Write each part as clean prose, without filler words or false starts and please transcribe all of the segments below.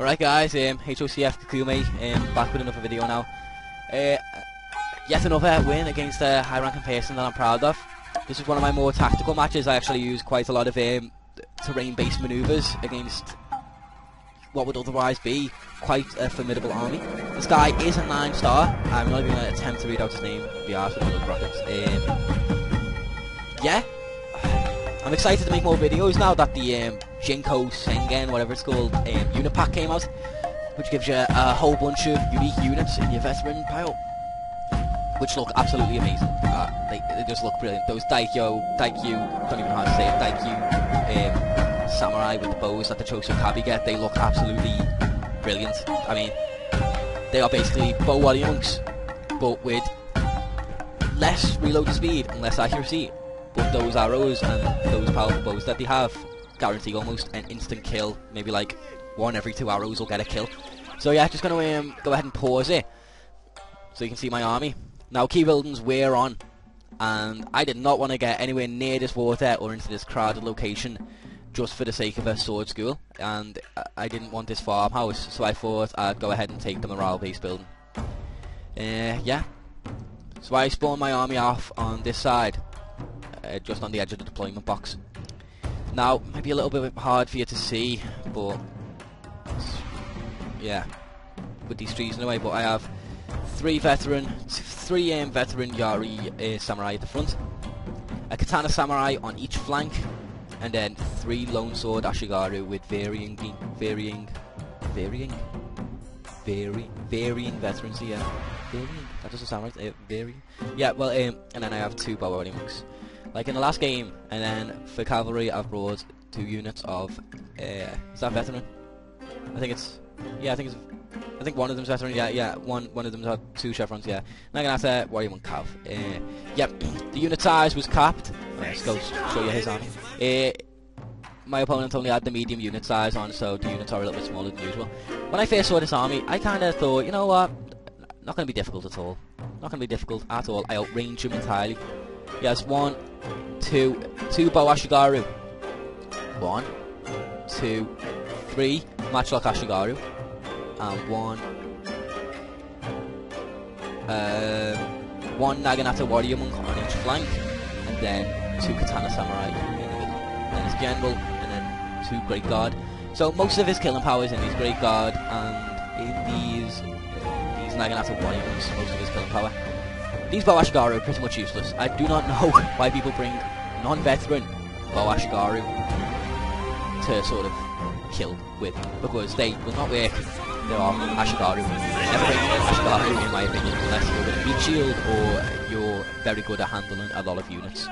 Alright guys, HOCF Kakumei, back with another video now. Yet another win against a high ranking person that I'm proud of. This is one of my more tactical matches. I actually use quite a lot of terrain based manoeuvres against what would otherwise be quite a formidable army. This guy is a 9-star. I'm not even going to attempt to read out his name, be arsed with those rockets. Yeah, I'm excited to make more videos now that the Jinko Sengen, whatever it's called, unit pack came out, which gives you a whole bunch of unique units in your veteran pile, which look absolutely amazing. They just look brilliant. Those Daikyu, don't even know how to say it, Daikyu samurai with the bows that the Chosokabi get, they look absolutely brilliant. I mean, they are basically bow warrior monks, but with less reloading speed and less accuracy. But those arrows and those powerful bows that they have guarantee almost an instant kill. Maybe like 1 every 2 arrows will get a kill. So yeah, just going to go ahead and pause it so you can see my army. Now key buildings were on, and I did not want to get anywhere near this water or into this crowded location just for the sake of a sword school, and I didn't want this farmhouse, so I thought I'd go ahead and take the morale based building. Yeah, so I spawned my army off on this side, just on the edge of the deployment box. Now, it might be a little bit hard for you to see, but yeah, with these trees in the way, but I have 3 veteran Yari samurai at the front, a katana samurai on each flank, and then 3 lone sword Ashigaru with varying veterans here. That doesn't sound right. Varying. Yeah, well, and then I have 2 bow warrior monks, like in the last game. And then for cavalry, I've brought 2 units of. Is that veteran? I think it's. Yeah, I think one of them's veteran. Yeah. One of them's had 2 chevrons. Yeah. Now I'm gonna have to warrior monk cav. Yep. The unit size was capped. Let's go show you his army. My opponent only had the medium unit size on, so the units are a little bit smaller than usual. When I first saw this army, I kind of thought, you know what, not going to be difficult at all. Not going to be difficult at all. I outrange him entirely. Yes, 1, 2 bow Ashigaru. 1, 2, 3 matchlock Ashigaru, and 1 Naginata warrior monk on each flank, and then 2 katana samurai in the middle. Then his general, and then 2 great guard. So most of his killing power is in his great guard and in these Naginata warrior monks. Most of his killing power. These bow Ashigaru are pretty much useless. I do not know why people bring non-veteran bow Ashigaru to sort of kill with, because they will not work. There are Ashigaru. Never bring Ashigaru, in my opinion, unless you're with a meat shield or you're very good at handling a lot of units.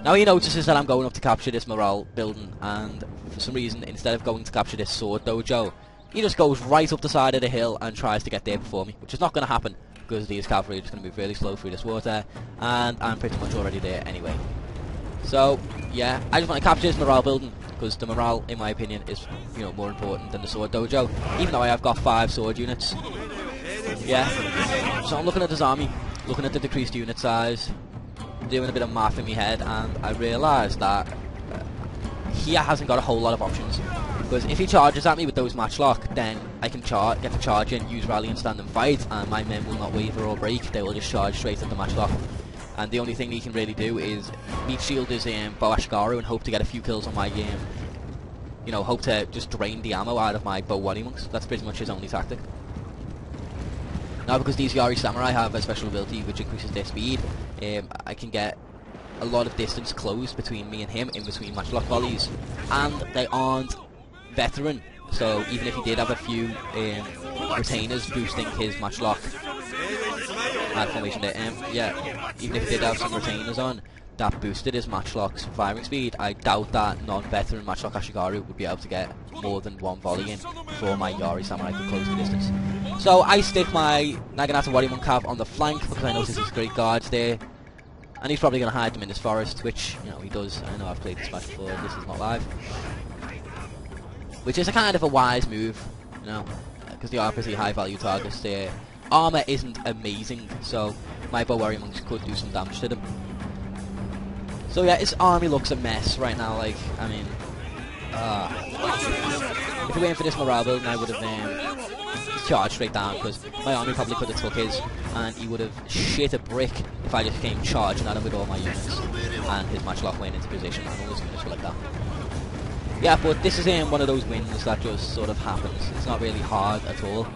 Now he notices that I'm going up to capture this morale building, and for some reason, instead of going to capture this sword dojo, he just goes right up the side of the hill and tries to get there before me, which is not going to happen because these cavalry are just going to move really slow through this water, and I'm pretty much already there anyway. So yeah, I just want to capture this morale building because the morale, in my opinion, is more important than the sword dojo, even though I have got 5 sword units. Yeah, so I'm looking at this army, looking at the decreased unit size, doing a bit of math in my head, and I realised that he hasn't got a whole lot of options. Because if he charges at me with those matchlock, then I can get the charge in, use rally and stand and fight, and my men will not waver or break. They will just charge straight at the matchlock. And the only thing he can really do is meat shield his bow Ashigaru and hope to get a few kills on my hope to just drain the ammo out of my bow warrior monks. That's pretty much his only tactic. Now, because these Yari samurai have a special ability which increases their speed, I can get a lot of distance closed between me and him in between matchlock volleys, and they aren't veteran, so even if he did have a few retainers boosting his matchlock formation there, even if he did have some retainers on that boosted his matchlock's firing speed, I doubt that non-veteran matchlock Ashigaru would be able to get more than 1 volley in before my Yari samurai could close the distance. So I stick my Naginata warrior monk cav on the flank because I notice his great guards there, and he's probably going to hide them in this forest, which he does. I know I've played this match before, this is not live, which is a kind of a wise move, because they are pretty high value targets. Their armor isn't amazing, so my bow warrior monks could do some damage to them. So yeah, his army looks a mess right now. Like, I mean, If it weren't for this morale build, I would have charged straight down, because my army probably could have took his, and he would have shit a brick if I just came charging at him with all my units, and his matchlock went into position, and all his units were like that. Yeah, but this is one of those wins that just sort of happens. It's not really hard at all.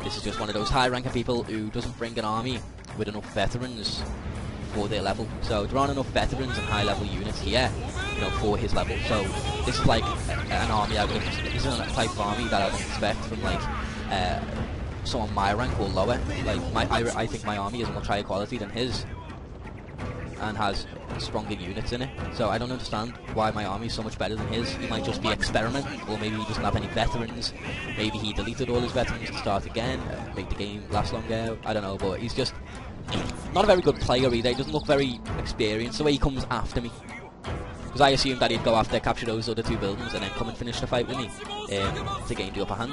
This is just one of those high-ranking people who doesn't bring an army with enough veterans for their level. So there aren't enough veterans and high-level units here, you know, for his level. So this is like an army I would have. This is a type of army that I would expect from like someone my rank or lower. Like I think my army is much higher quality than his, and has stronger units in it. So I don't understand why my army is so much better than his. He might just be experimenting, or maybe he doesn't have any veterans. Maybe he deleted all his veterans to start again, make the game last longer. I don't know, but he's just not a very good player either. He doesn't look very experienced the way he comes after me. Because I assumed that he'd go after, capture those other two buildings, and then come and finish the fight with me to gain the upper hand.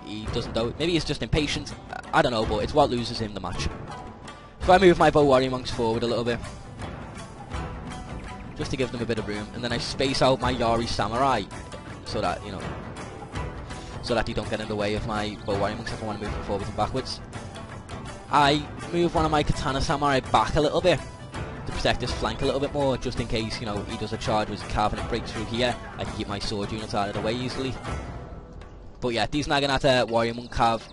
He doesn't though. Maybe he's just impatient. I don't know, but it's what loses him the match. So I move my bow warrior monks forward a little bit, just to give them a bit of room, and then I space out my Yari samurai, so that, you know, so that they don't get in the way of my bow warrior monks if I want to move them forwards and backwards. I move one of my katana samurai back a little bit to protect his flank a little bit more, just in case, you know, he does a charge with his cav and it breaks through here. I can keep my sword units out of the way easily. But yeah, these Naginata warrior monk cav,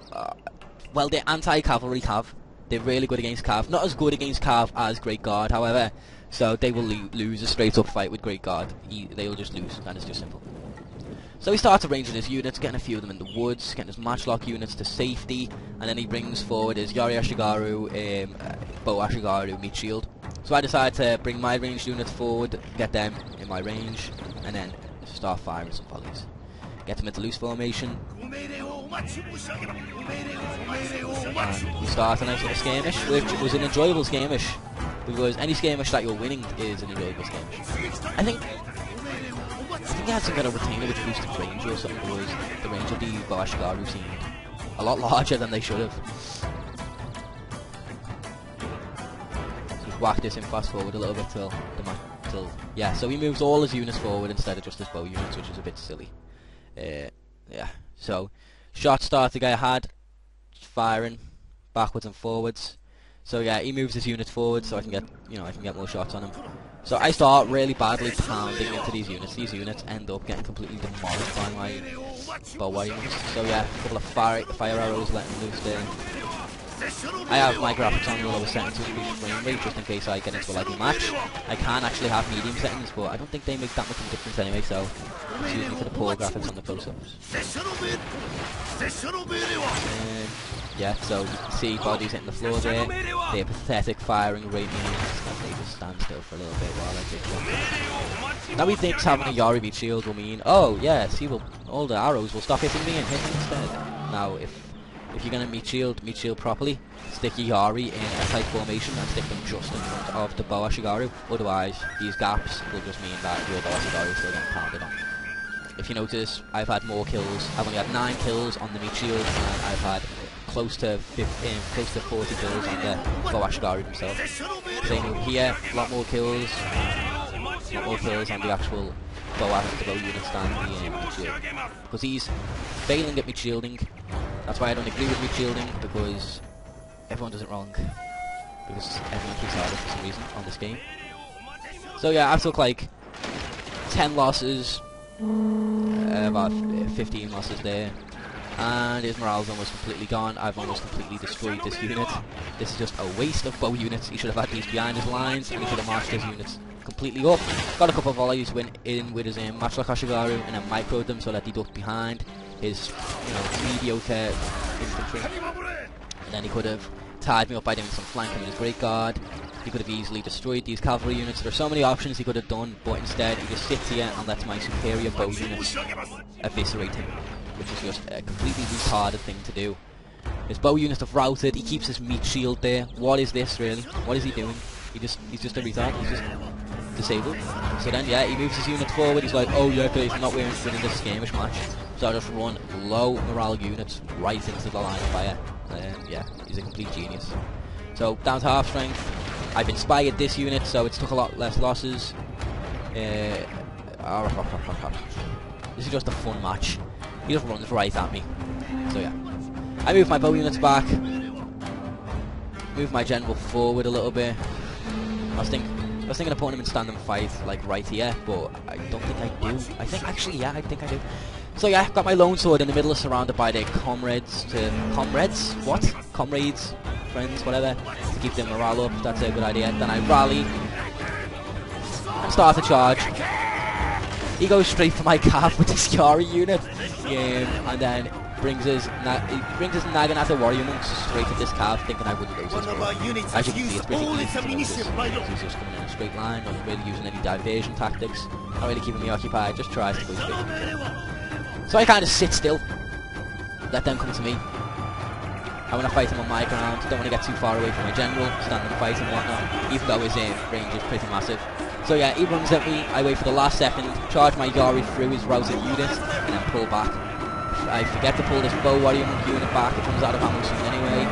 well, they're anti-cavalry cav. They're really good against cav. Not as good against cav as Great Guard, however. So they will lose a straight-up fight with Great Guard. They will just lose, and it's just simple. So he starts arranging his units, getting a few of them in the woods, getting his matchlock units to safety, and then he brings forward his Yari Ashigaru, Bow Ashigaru meat shield. So I decide to bring my ranged units forward, get them in my range, and then start firing some volleys. Get them into loose formation. And we start a nice little skirmish, which was an enjoyable skirmish, because any skirmish that you're winning is an enjoyable skirmish. I think they had some kind of retainer which boosted range or something, because the range of the Bow Ashigaru seemed a lot larger than they should have. Just whack this in fast forward a little bit till yeah. So he moves all his units forward instead of just his bow units, which is a bit silly. Yeah. So shots start to get had, firing backwards and forwards. So yeah, he moves his units forward so I can get, you know, I can get more shots on him. So I start really badly pounding into these units. These units end up getting completely demolished by my bow warriors. So yeah, a couple of fire arrows letting loose there. I have my graphics on the lower settings to increase frame rate just in case I get into a lively match. I can actually have medium settings, but I don't think they make that much of a difference anyway, so excuse me for the poor graphics on the close-ups. Yeah, so you can see bodies hitting the floor there. They're pathetic firing rate means that they just stand still for a little bit while I take them. Now he thinks having a Yari meat shield will mean, oh yeah, see, well, all the arrows will stop hitting me and hit me instead. Now if you're going to meat shield properly, stick your Yari in a tight formation and stick them just in front of the Bow Ashigaru. Otherwise, these gaps will just mean that your Bow Ashigaru is still getting pounded on. If you notice, I've had more kills. I've only had 9 kills on the meat shield, and I've had close to 40 kills on the Bow Ashigaru himself. Same over here, a lot more kills on the actual bow units than the meat shield. Because he's failing at meat shielding. That's why I don't agree with meat shielding, because everyone does it wrong. Because everyone keeps harder for some reason on this game. So yeah, I've took like 10 losses, about 15 losses there, and his morale's almost completely gone. I've almost completely destroyed this unit. This is just a waste of bow units. He should have had these behind his lines, and he should have marched his units completely up. Got a couple of volleys, went in with his matchlock Ashigaru, and then microed them so that he ducked behind his, you know, mediocre infantry. And then he could have tied me up by doing some flanking with his Great Guard. He could have easily destroyed these cavalry units. There are so many options he could have done, but instead he just sits here and lets my superior bow units eviscerate him, which is just a completely retarded thing to do. His bow units have routed. He keeps his meat shield there. What is this really? What is he doing? He's just a retard. He's just disabled. So then yeah, he moves his units forward. He's like, oh yeah, guys, I'm not winning this skirmish match. So I just run low morale units right into the line of fire. Yeah, he's a complete genius. So down to half strength. I've inspired this unit, so it's took a lot less losses. This is just a fun match. He just runs right at me. So yeah. I move my bow units back. Move my general forward a little bit. I was thinking of putting him in stand and fight, like right here, but I don't think I do. I think I do. So yeah, I've got my lone sword in the middle, surrounded by their comrades, friends, whatever, to keep their morale up. That's a good idea. Then I rally and start to charge. He goes straight for my calf with his Yari unit, and then brings his Naginata warrior monks straight at this calf, thinking I wouldn't lose this. As you can see, it's pretty easy to lose this. He's just coming in a straight line, not really using any diversion tactics, not really keeping me occupied, just tries to go straight for the kill. So I kind of sit still, let them come to me. I want to fight him on my ground, don't want to get too far away from my general, stand and fight and whatnot, even though his range is pretty massive. So yeah, he runs at me, I wait for the last second, charge my Yari through his routed unit, and then pull back. I forget to pull this bow warrior monk unit back, it comes out of ammo soon anyway.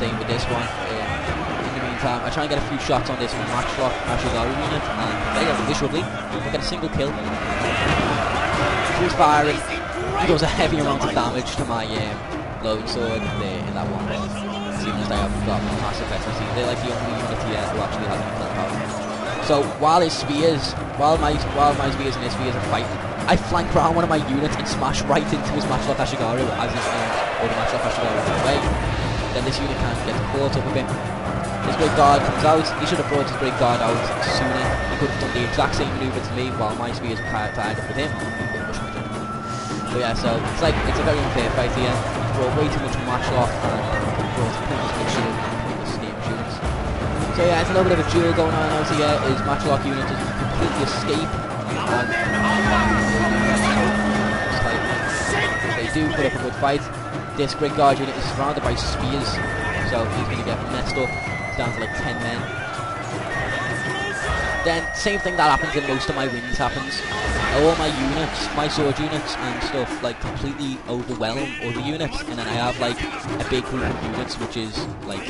Same with this one. In the meantime, I try and get a few shots on this matchlock Ashigari unit, and there, miserably, I get a single kill. He's firing, he does a heavy amount of damage to my lone sword there in that one hit. Seeing as I haven't got massive SMC, they're like the only unit here who actually has any kill power. So while my spears and his spears are fighting, I flank round one of my units and smash right into his matchlock Ashigaru as his matchlock Ashigaru is away. Then this unit kind of gets caught up a bit. His great guard comes out. He should have brought his great guard out sooner. He could have done the exact same maneuver to me while my spears were tied up with him. So yeah, so it's a very unfair fight here. He's brought way too much matchlock and brought pretty much shield and escape units. So yeah, it's a little bit of a duel going on out here. His matchlock unit doesn't completely escape. And they do put up a good fight. This great guard unit is surrounded by spears, so he's going to get messed up. It's down to like 10 men. Then, same thing that happens in most of my wins happens. All my units, my sword units and stuff, like completely overwhelm other units, and then I have like a big group of units which is like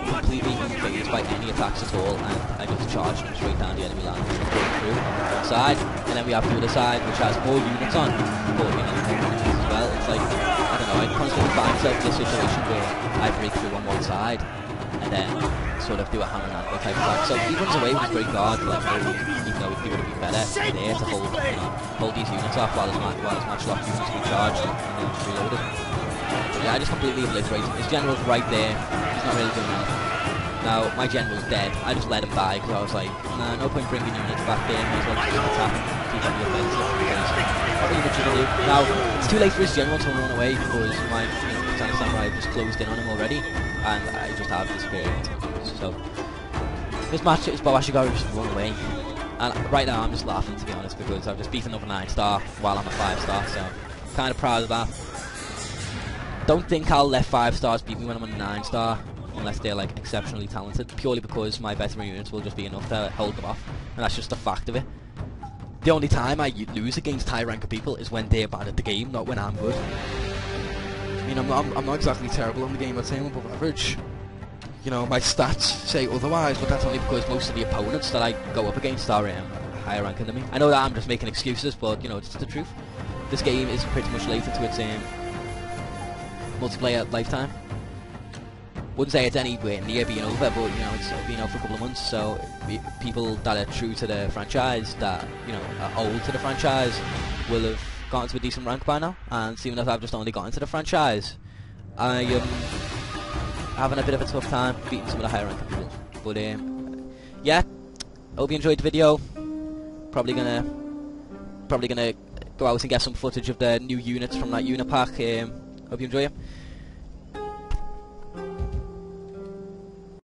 completely unfazed by any attacks at all, and I just charge them straight down the enemy line, going through one side, and then we have the other side which has more units on, but you know, more units as well. It's like, I don't know, I constantly find myself in this situation where I break through on one side, and then sort of do a hammer and anvil type attack. So he runs away with his great guard, like, even though he would have been better there to hold these units off while his matchlock units be charged and then reloaded. But yeah, I just completely obliterate him. His general's right there, he's not really doing anything. Now, my general's dead, I just let him die because I was like, nah, no point bringing units back there, may as well just attack and keep on the offensive because not really much you can do. Now, it's too late for his general to run away because my Katana Samurai just closed in on him already, and I just have disappeared. So, this match is bow Ashigaru just run away. And right now I'm just laughing, to be honest, because I've just beat another 9-star while I'm a 5-star, so I'm kind of proud of that. Don't think I'll let 5-stars beat me when I'm a 9-star, unless they're like exceptionally talented, purely because my veteran units will just be enough to hold them off, and that's just a fact of it. The only time I lose against high rank people is when they're bad at the game, not when I'm good. I mean, I'm not exactly terrible on the game, I'd say I'm above average. You know, my stats say otherwise, but that's only because most of the opponents that I go up against are higher ranking than me. I know that I'm just making excuses, but you know, it's the truth. This game is pretty much late into its multiplayer lifetime. Wouldn't say it's anywhere near being over, but you know, it's been out for a couple of months, so people that are true to the franchise, that, you know, are old to the franchise, will have gotten to a decent rank by now, and seeing as I've just only gotten to the franchise, I am having a bit of a tough time beating some of the higher ranking people. But yeah, hope you enjoyed the video. Probably gonna go out and get some footage of the new units from that unit pack. Hope you enjoy it.